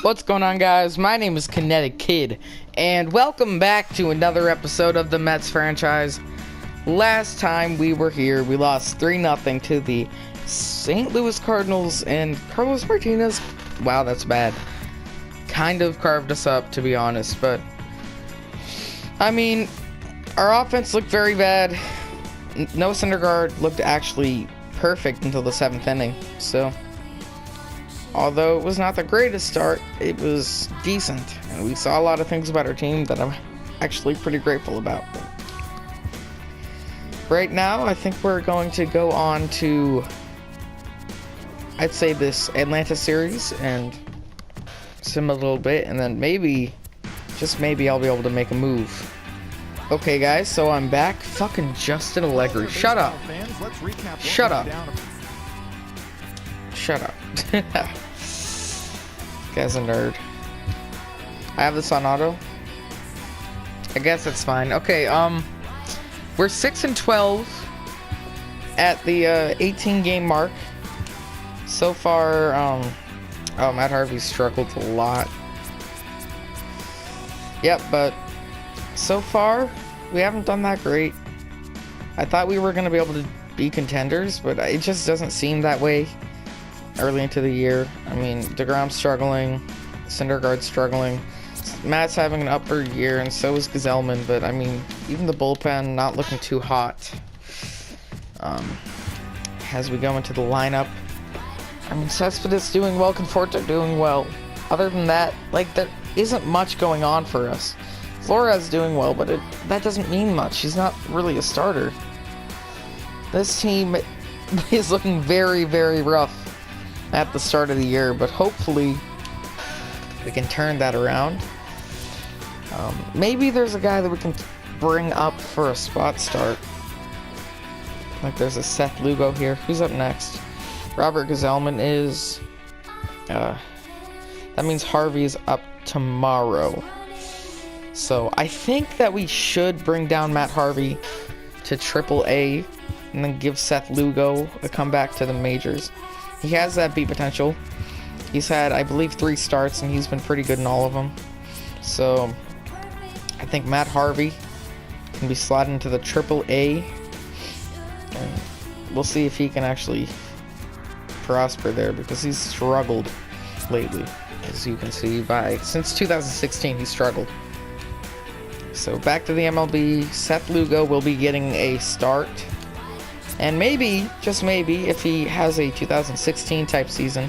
What's going on, guys? My name is Kinetic Kid, and welcome back to another episode of the Mets franchise. Last time we were here, we lost 3-0 to the St. Louis Cardinals, and Carlos Martinez, wow, that's bad, kind of carved us up, to be honest. But I mean, our offense looked very bad. No Syndergaard looked actually perfect until the 7th inning, so although it was not the greatest start, it was decent, and we saw a lot of things about our team that I'm actually pretty grateful about. Right now, I think we're going to go on to, I'd say, this Atlanta series and sim a little bit, and then maybe, just maybe, I'll be able to make a move. Okay, guys, so I'm back. Fucking Justin Allegri. Shut up. Shut up. Shut up. Guy's a nerd. I have this on auto. I guess it's fine. Okay, we're 6-12 at the 18-game mark. So far, oh, Matt Harvey struggled a lot. Yep, but so far, we haven't done that great. I thought we were going to be able to be contenders, but it just doesn't seem that way early into the year. I mean, DeGrom's struggling, Syndergaard's struggling, Matt's having an upper year, and so is Gazelman, but I mean, even the bullpen not looking too hot. As we go into the lineup, I mean, Cespedes doing well, Conforto doing well. Other than that, like, there isn't much going on for us. Flores doing well, but that doesn't mean much. He's not really a starter. This team is looking very, very rough at the start of the year, but hopefully we can turn that around. Maybe there's a guy that we can bring up for a spot start. Like there's a Seth Lugo here. Who's up next? Robert Gazelman is... that means Harvey is up tomorrow. So I think that we should bring down Matt Harvey to AAA and then give Seth Lugo a comeback to the majors. He has that beat potential. He's had, I believe, 3 starts, and he's been pretty good in all of them. So I think Matt Harvey can be slotted into the AAA, and we'll see if he can actually prosper there, because he's struggled lately, as you can see. Since 2016, he struggled. So back to the MLB, Seth Lugo will be getting a start. And maybe, just maybe, if he has a 2016 type season,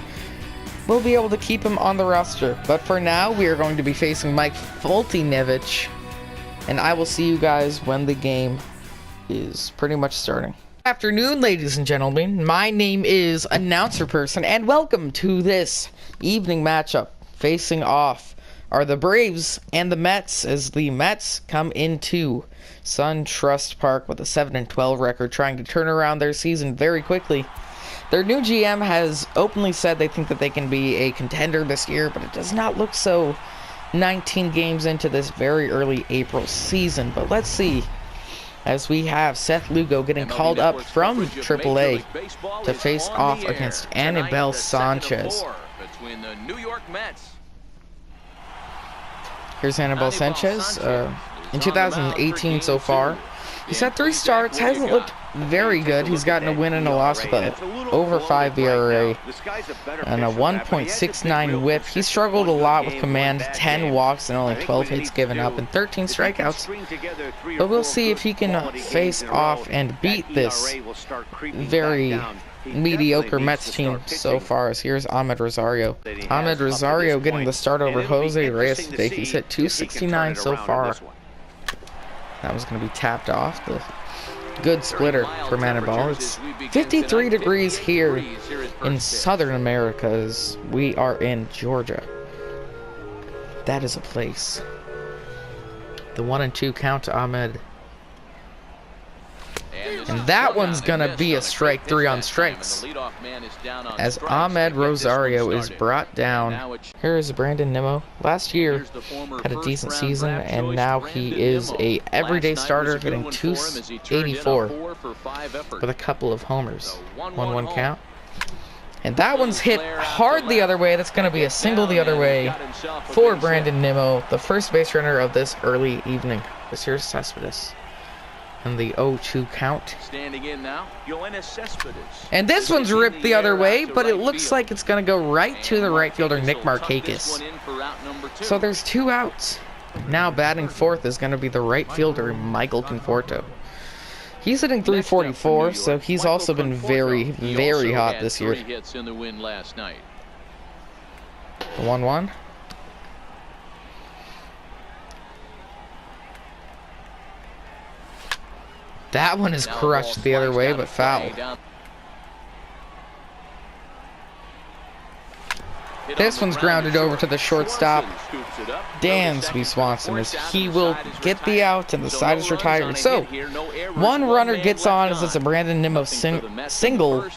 we'll be able to keep him on the roster. But for now, we are going to be facing Mike Foltynewicz, and I will see you guys when the game is pretty much starting. Good afternoon, ladies and gentlemen. My name is Announcer Person, and welcome to this evening matchup. Facing off are the Braves and the Mets, as the Mets come into SunTrust Park with a 7-12 record, trying to turn around their season very quickly. Their new GM has openly said they think that they can be a contender this year, but it does not look so 19 games into this very early April season. But let's see, as we have Seth Lugo getting called up from AAA to face off against Anibal Sanchez. Here's Anibal Sanchez. In 2018 so far, he's had 3 starts, hasn't looked very good. He's gotten a win and a loss with a over 5 ERA and a 1.69 whip. He struggled a lot with command, 10 walks and only 12 hits given up and 13 strikeouts. But we'll see if he can face off and beat this very mediocre Mets team so far. As here's Ahmed Rosario. Ahmed Rosario getting the start over Jose Reyes today. He's hit 269 so far. That was going to be tapped off. The good splitter for Anibal. It's 53 degrees here in Southern America, as we are in Georgia. That is a place. The 1-2 count to Ahmed. And that one's gonna be a strike 3 on strikes, as Ahmed Rosario is brought down. Here is Brandon Nimmo. Last year had a decent season, and now he is a everyday starter, hitting 284 with a couple of homers. 1-1 count. And that one's hit hard the other way. That's going to be a single the other way for Brandon Nimmo, the first base runner of this early evening. This here's Cespedes. And the 0-2 count. Standing in now, Cespedes. And this one's ripped the other way, but it looks like it's going to go right to the right fielder, Nick Markakis. So there's 2 outs. Now batting fourth is going to be the right fielder, Michael Conforto. He's hitting 344, so he's also been very, very hot this year. The 1-1. That one is crushed the other way, but foul. This one's grounded over to the shortstop, Dansby Swanson, as he will get the out and the side is retired. So, 1 runner gets on as it's a Brandon Nimmo single,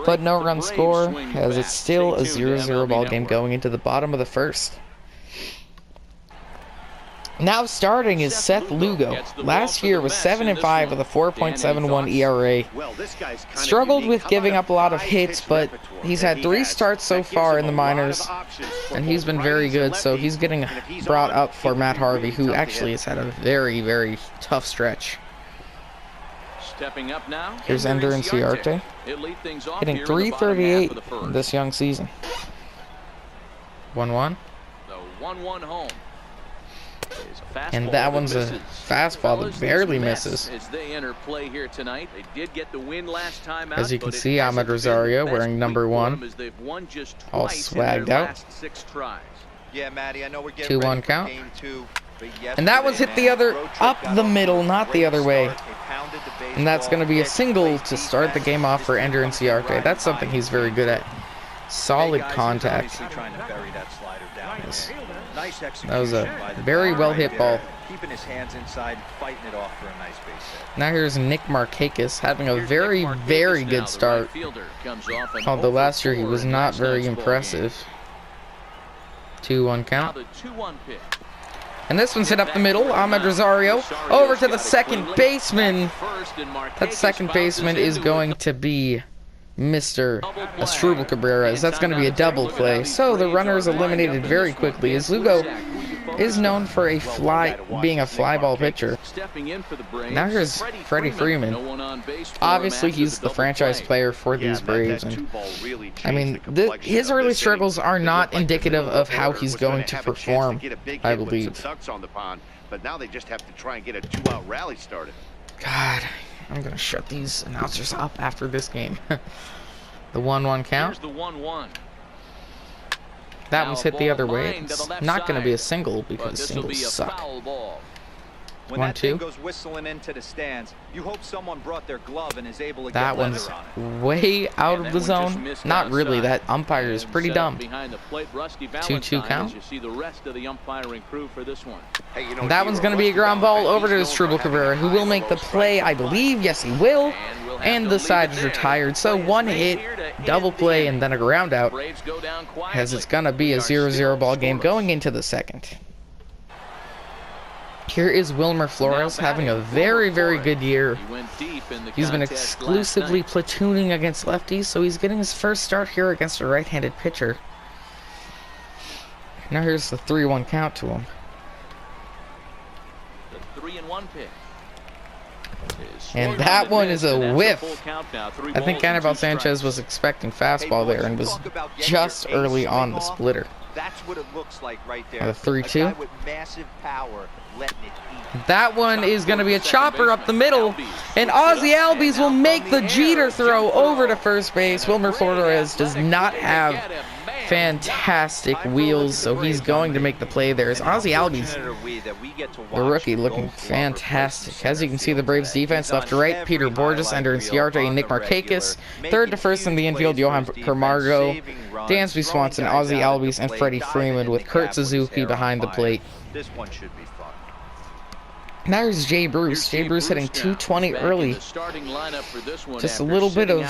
but no run score, as it's still a 0-0 ball game going into the bottom of the first. Now starting is Seth Lugo. Last year was 7-5 with a 4.71 ERA. Struggled with giving up a lot of hits, but he's had 3 starts so far in the minors, and he's been very good, so he's getting brought up for Matt Harvey, who actually has had a very, very tough stretch. Here's Ender Inciarte, hitting 338 this young season. 1-1. And that one's a fastball that barely misses. As you can see, Ahmed Rosario wearing number 1, all swagged out. 2-1 count. And that one's hit the other, up the middle, not the other way. And that's going to be a single to start the game off for Ender Inciarte. That's something he's very good at. Solid contact. Yes. That was a very well hit ball. Keeping his hands inside, fighting it off for a nice base hit. Now here's Nick Markakis having a very, very good start. Although last year he was not very impressive. 2-1 count. And this one's hit up the middle. Ahmed Rosario over to the second baseman. That second baseman is going to be Mr. Asdrubal Cabrera. That's going to be a double play. So the runner is eliminated very quickly, as Lugo is known for being a fly ball pitcher. Now here's Freddie Freeman. Obviously, he's the franchise player for these Braves. And, I mean, his early struggles are not indicative of how he's going to perform, I believe. But now they just have to try and get a 2-out rally started. God, I'm going to shut these announcers up after this game. The 1-1 count. That one's hit the other way. It's not going to be a single because singles suck. When that thing goes whistling into the stands, you hope someone brought their glove and is able to that one's way out of the zone. Not really. That umpire is pretty dumb. 2-2 count. And that one's going to be a ground ball over to Asdrubal Cabrera, who will make the play, I believe. Yes, he will. And the side is retired. So 1 hit, double play, and then a ground out, as it's going to be a 0-0 ball game going into the second. Here is Wilmer Flores having a very, very good year. He's been exclusively platooning against lefties, so he's getting his first start here against a right-handed pitcher. Now here's the 3-1 count to him. The 3-1 pitch. And that one is a whiff. I think Anibal Sanchez was expecting fastball there and was just early on the splitter. That's what it looks like right there. The 3-2. With massive power, letting it eat. That one is going to be a chopper up the middle, and Ozzie Albies will make the Jeter throw over to first base. Wilmer Flores does not have fantastic wheels, so he's going to make the play there. As Ozzie Albies, the rookie, looking fantastic. As you can see, the Braves defense left to right: Peter Borges, Ender Inciarte, and Nick Markakis. Third to first in the infield: Johan Camargo, Dansby Swanson, Ozzie Albies, and Freddie Freeman, with Kurt Suzuki behind the plate. This one should be fun. Now here's Jay Bruce. Jay Bruce hitting 220 early. Just a little bit of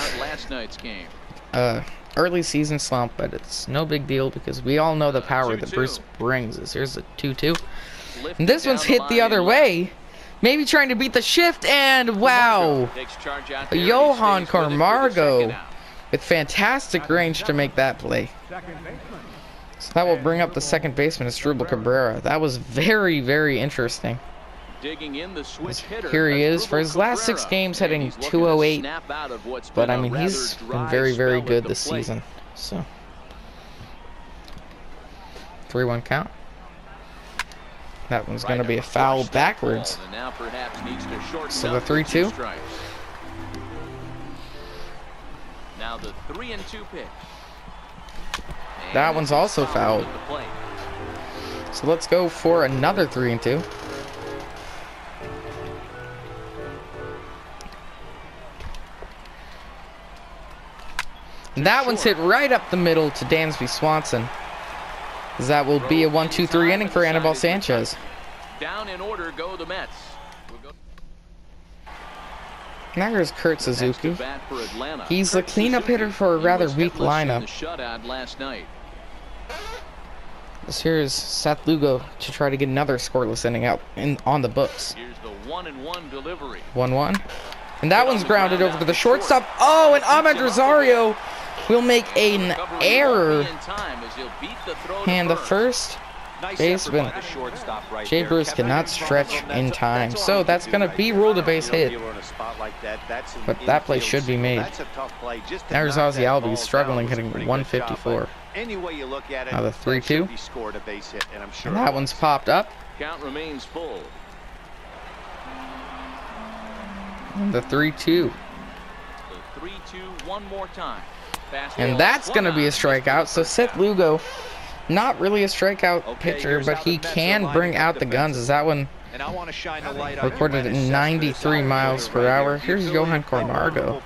early season slump, but it's no big deal because we all know the power that Bruce brings. Here's a 2-2. And this one's hit the other way. Maybe trying to beat the shift, and wow! Johan Camargo with fantastic range to make that play. So that will bring up the second baseman, Asdrubal Cabrera. That was very, very interesting. Digging in the switch hitter, Here he is for his last 6 games, hitting .208. But I mean, he's been very, very good this season. So 3-1 count. That one's going to be a foul backwards. So the 3-2. Now the 3-2 pitch. That one's also fouled. So let's go for another 3-2. And that one's hit right up the middle to Dansby Swanson. That will be a 1-2-3 inning for Anibal Sanchez. Down in order go the Mets. Now here's Kurt Suzuki. He's the cleanup hitter for a rather weak lineup. This here is Seth Lugo to try to get another scoreless inning out on the books. Here's the 1-1 delivery. 1-1. And that one's grounded over to the shortstop. Oh, and Ahmed Rosario will make an error. And the first baseman, Jay Bruce, cannot stretch in time. So that's going to be ruled a base hit. But that play should be made. There's Ozzy Albies struggling, hitting 154. Now the 3-2. And that one's popped up. Count remains full. And the 3-2. The 3-2 one more time. And that's going to be a strikeout. So Seth Lugo, not really a strikeout pitcher, but he can bring out the guns. Is that one recorded at 93 miles per hour? Here's Johan Camargo.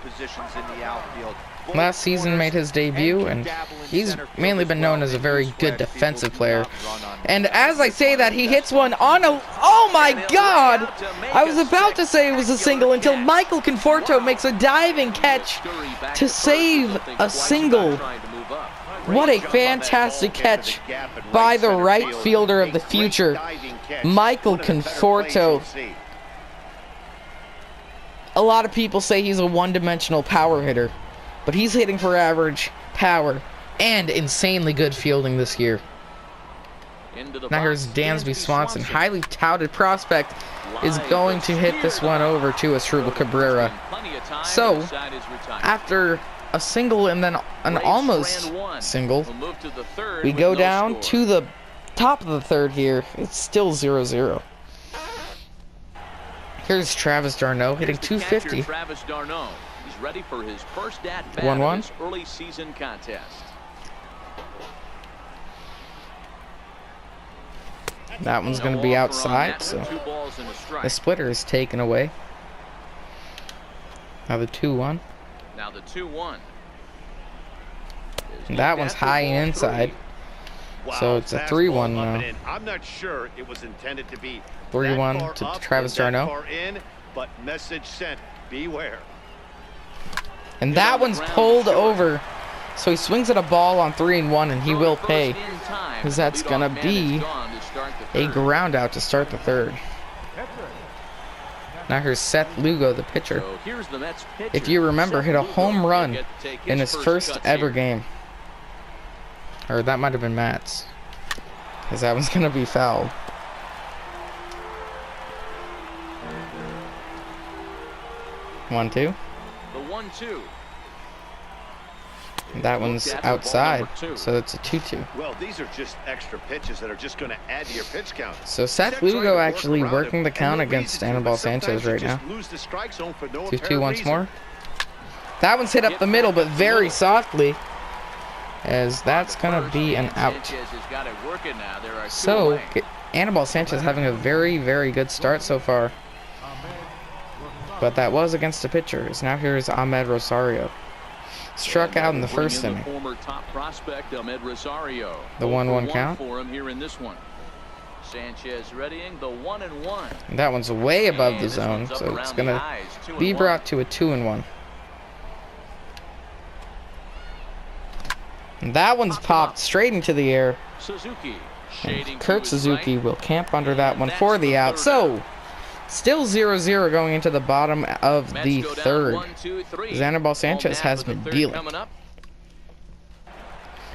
Last season made his debut, and he's mainly been known as a very good defensive player. And as I say that, he hits one on a... Oh my God! I was about to say it was a single until Michael Conforto makes a diving catch to save a single. What a fantastic catch by the right fielder of the future, Michael Conforto. A lot of people say he's a one-dimensional power hitter, but he's hitting for average power and insanely good fielding this year. Now here's Dansby Swanson, highly touted prospect, is going to hit this one over to Asdrubal Cabrera. So, after a single and then an almost single, we go down to the top of the third here. It's still 0-0. Here's Travis d'Arnaud hitting 250. Travis d'Arnaud. He's ready for his first at-bat 1-1. of this early season contest. That one's going to be outside, so the splitter is taken away. Now the 2-1. Now the 2-1. And that one's high and inside. So it's a 3-1 now. I'm not sure it was intended to be 3-1 to Travis d'Arnaud. But message sent, beware. And that one's pulled over. So he swings at a ball on 3-1, and he will pay, because that's going to be a ground out to start the third. Now here's Seth Lugo, the pitcher. If you remember, hit a home run in his first ever game. Or that might have been Matt's, because that one's going to be fouled. One-two. The 1-2. That one's outside, so it's a 2-2. Well, these are just extra pitches that are just going to add to your pitch count. So Seth Lugo actually working the count against Anibal Sanchez right now. 2-2 once more. That one's hit up the middle, but very softly, as that's going to be an out. So Anibal Sanchez having a very, very good start so far. But that was against a pitcher. So now here's Ahmed Rosario. Struck out in the first inning. The 1-1 count. For him here in this one. Sanchez readying the 1-1. And that one's way above the zone, so it's going to be brought to a 2-1. And that one's popped straight into the air. And Kurt Suzuki will camp under that one for the out. So Still 0-0 going into the bottom of the third. Anibal Sanchez has been dealing.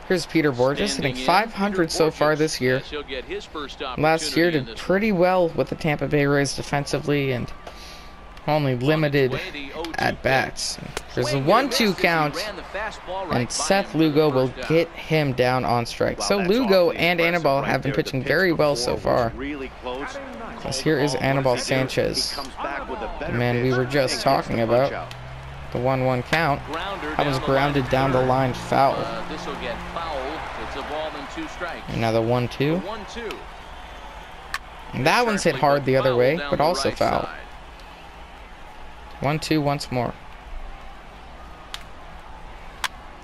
Here's Peter Borges hitting .500 so far this year. Last year did pretty well with the Tampa Bay Rays defensively and only limited at-bats. There's a 1-2 count, and Seth Lugo will get him down on strike. So Lugo and Anibal have been pitching very well so far. As here is Anibal Sanchez, the man we were just talking about. The 1-1 count. That was grounded down the line foul. And now the 1-2. And that one's hit hard the other way, but also foul. 1-2 once more.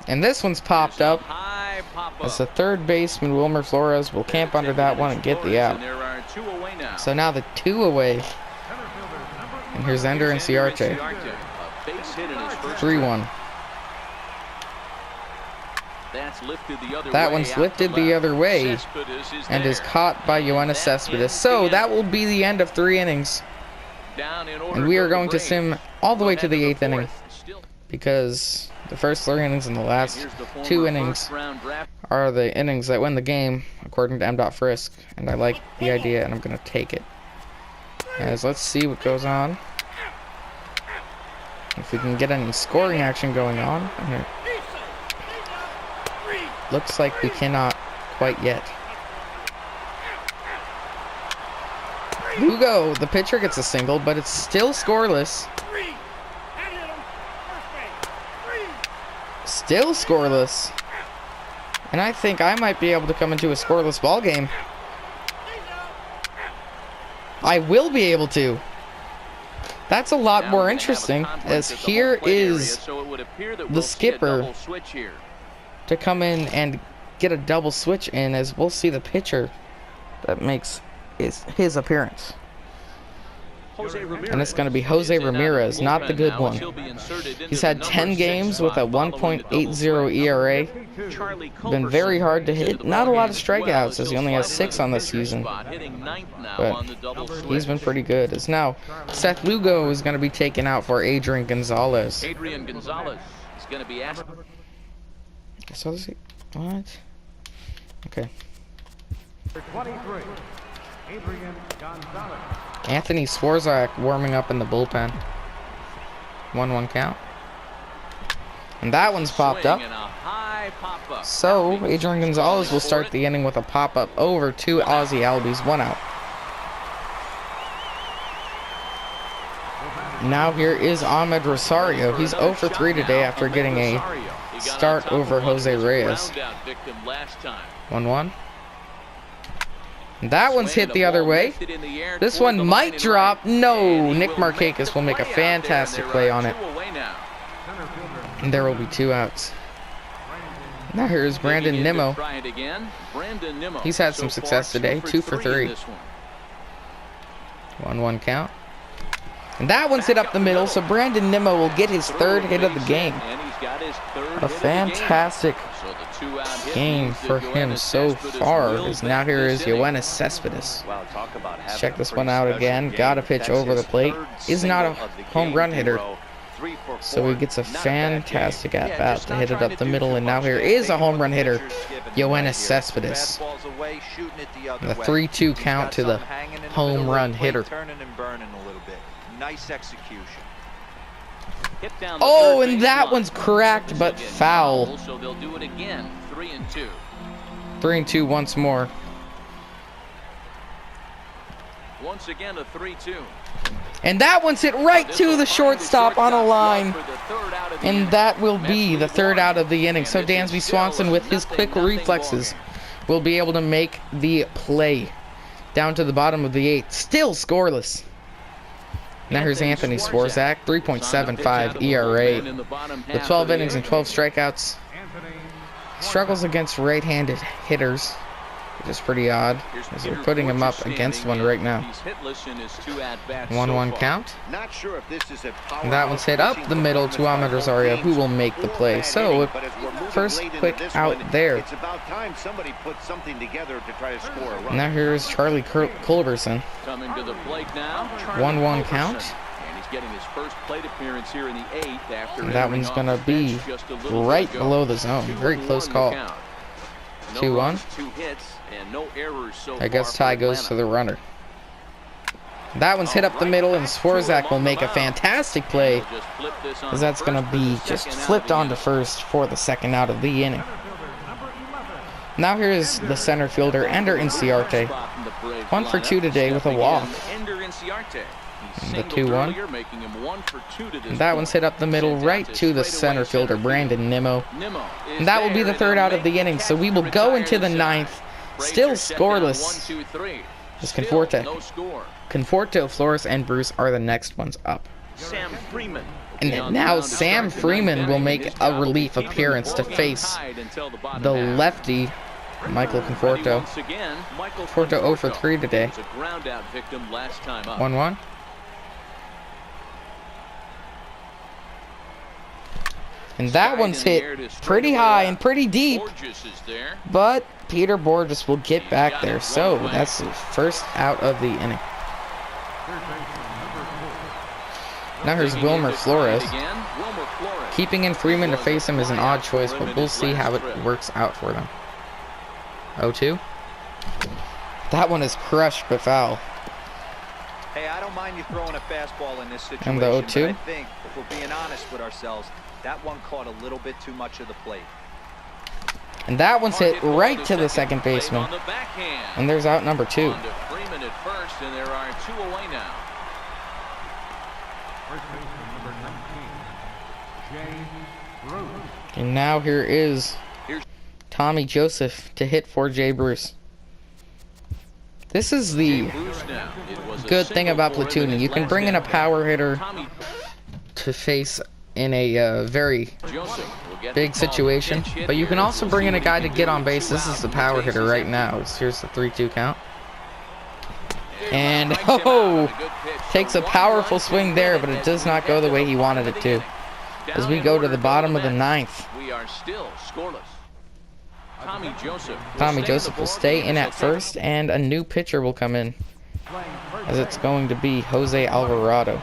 And this one's popped up as the third baseman, Wilmer Flores, will camp under that one and get the out. So now the 2 away. And here's Ender and Ciarte. 3-1. That one's lifted the other way and is caught by Yoenis Cespedes. So that will be the end of 3 innings. And we are going to sim all the way to the 8th inning, because the first 3 innings and the last 2 innings are the innings that win the game, according to M. Frisk. And I like the idea, and I'm going to take it. As let's see what goes on. If we can get any scoring action going on. Looks like we cannot quite yet. Lugo, the pitcher, gets a single, but it's still scoreless. Still scoreless. And I think I might be able to come into a scoreless ball game. I will be able to. That's a lot more interesting, as here is the skipper to come in and get a double switch in, as we'll see the pitcher that makes his appearance. And it's going to be Jose Ramirez, not the good one. He's had 10 games with a 1.80 ERA. Been very hard to hit. Not a lot of strikeouts, as he only has 6 on the season. But he's been pretty good. As now, Seth Lugo is going to be taken out for Adrian Gonzalez. Adrian Gonzalez is going to be asked. So is he? What? Okay. 23, Adrian Gonzalez. Anthony Swarzak warming up in the bullpen. 1-1 count. And that one's popped up. So Adrian Gonzalez will start the inning with a pop-up over to Ozzie Albies. 1 out. Now here is Ahmed Rosario. He's 0 for 3 today after getting a start over Jose Reyes. 1-1. That one's hit the other way. This one might drop. No, Nick Markakis will make a fantastic play on it. And there will be 2 outs. Now here's Brandon Nimmo. He's had some success today. 2 for 3. 1-1 count. And that one's hit up the middle, so Brandon Nimmo will get his 3rd hit of the game. A fantastic game for him so far, as now here is Yoenis Cespedes. Let's check this one out again. Got a pitch over the plate. Is not a home run hitter, so he gets a fantastic at-bat to hit it up the middle, and now here is a home run hitter, Yoenis Cespedes. The 3-2 count to the home run hitter. Nice execution. Oh, and that one's cracked but foul. So they'll do it again. 3-2. 3-2 once more. Once again a 3-2. And that one's hit right to the shortstop on a line. And that will be the 3rd out of the inning. So Dansby Swanson, with his quick reflexes, will be able to make the play down to the bottom of the 8th. Still scoreless. Now here's Anthony Swarzak, 3.75 ERA. With 12 innings and 12 strikeouts. Struggles against right-handed hitters. which is pretty odd, as we're putting him up against one right now. 1-1 count. Not sure if this is a And that one's hit up the middle to Ahmed Rosario, who will make the play. So, first quick out there. It's about time somebody put something together to try to score a run. Now here's Charlie Culberson. Coming to the plate now. 1-1 count. Getting his first plate appearance here in the 8th after And that one's gonna be right below the zone. Very close call. 2-1. I guess tie goes to the runner. That one's hit up the middle, and Swarzak will make a fantastic play, as that's gonna be just flipped onto first for the second out of the inning. Now here's the center fielder, Ender Inciarte. 1 for 2 today with a walk. The 2-1. And that one's hit up the middle right to the center fielder, Brandon Nimmo. And that will be the third out of the inning, so we will go into the 9th, still scoreless. As Conforto, Flores, and Bruce are the next ones up. And then now Sam Freeman will make a relief appearance to face the lefty, Michael Conforto. Conforto 0 for 3 today. 1-1. And that one's hit pretty high and pretty deep, but Peter Borges will get back there. So that's the first out of the inning. Now here's Wilmer Flores. Keeping in Freeman to face him is an odd choice, but we'll see how it works out for them. 0-2. That one is crushed but foul. Hey, I don't mind you throwing a fastball in this situation. And the 0-2. I think, if we're being honest with ourselves, that one caught a little bit too much of the plate. And that one's hit right to the second baseman. And there's out number 2. Freeman at first, and there are 2 away now. First baseman number 19, James Bruce. And now here is Tommy Joseph to hit for Jay Bruce. This is the good thing about platooning. You can bring in a power hitter to face in a very big situation, but you can also bring in a guy to get on base. This is the power hitter right now. Here's the 3-2 count. And, takes a powerful swing there, but it does not go the way he wanted it to. As we go to the bottom of the 9th. We are still scoreless. Tommy Joseph will stay in at first, and a new pitcher will come in, as it's going to be Jose Alvarado.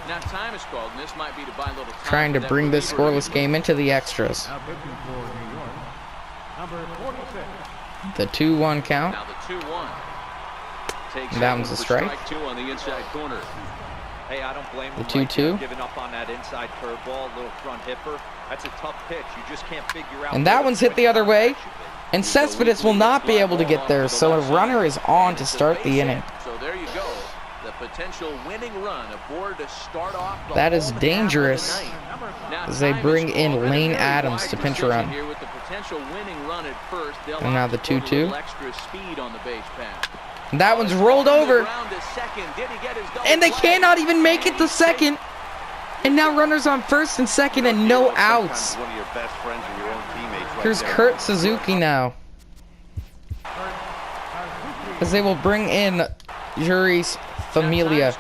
Now time is called, and this might be to buy a little time. Trying to bring this scoreless game into the extras. Now pitching for New York, number 46. The 2-1 count. Now the 2-1. Takes That one's a strike. 2 on the inside corner. Hey, I don't blame The him. 2-2. Giving up on that inside curveball, little front hipper. That's a tough pitch. You just can't figure out. And that one's hit the other way. And Cespedes will not be able to get there, so a runner is on to start the inning. So there you go. The potential winning run aboard to start off the That is dangerous, as they bring in Lane Adams to pinch run. And now the 2-2. And that one's rolled over. And they cannot even make it to second. And now runners on first and second and no outs. Here's Kurt Suzuki now, as they will bring in Juris Familia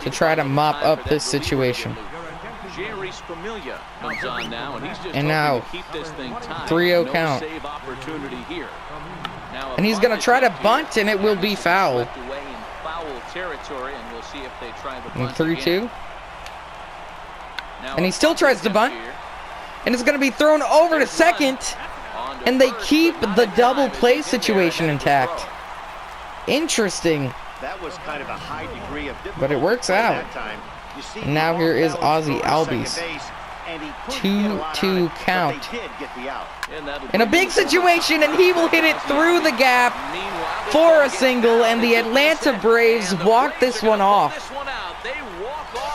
to try to mop up this situation. And now 3-0 count. And he's going to try to bunt, and it will be foul. And 3-2. And he still tries to bunt. And it's going to be thrown over to second. And they keep the double play situation intact. Interesting. That was kind of a high degree of difficulty, but it works out. And now here is Ozzy Albies. 2-2 count. In a big situation, and he will hit it through the gap for a single, and the Atlanta Braves walk this one off.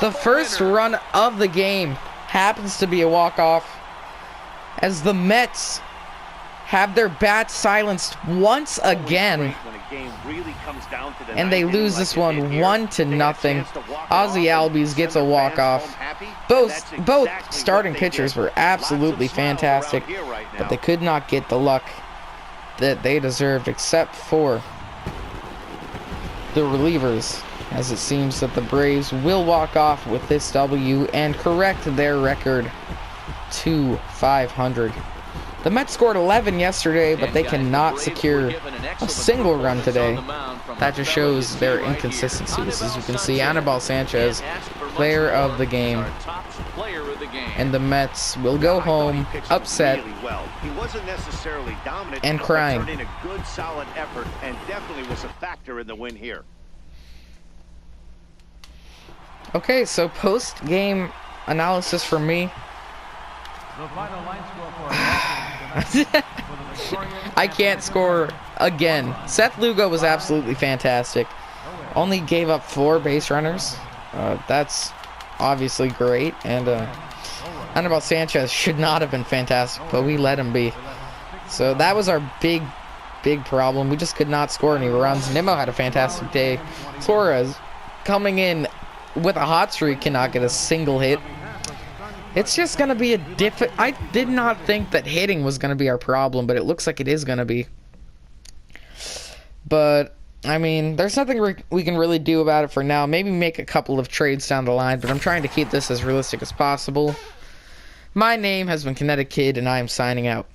The first run of the game happens to be a walk-off, as the Mets have their bats silenced once again. And they lose this one 1-0. Ozzy Albies gets a walk-off. Both starting pitchers were absolutely fantastic, but they could not get the luck that they deserved, except for the relievers, as it seems that the Braves will walk off with this W and correct their record to 500. The Mets scored 11 yesterday, but they cannot secure a single run today. That just shows their inconsistencies. As you can see, Anibal Sanchez, player of the game. And the Mets will go home upset He wasn't necessarily dominant, and but crying. turned in a good, solid effort and definitely was a factor in the win here. Okay, so post-game analysis for me. The final line score for I can't score again. Seth Lugo was absolutely fantastic. Only gave up 4 base runners. That's obviously great. And Anibal Sanchez should not have been fantastic, but we let him be. So that was our big problem. We just could not score any runs. Nimmo had a fantastic day. Flores coming in with a hot streak cannot get a single hit. It's just going to be I did not think that hitting was going to be our problem, but it looks like it is going to be. But, I mean, there's nothing we can really do about it for now. Maybe make a couple of trades down the line, but I'm trying to keep this as realistic as possible. My name has been Kinetic Kid, and I am signing out.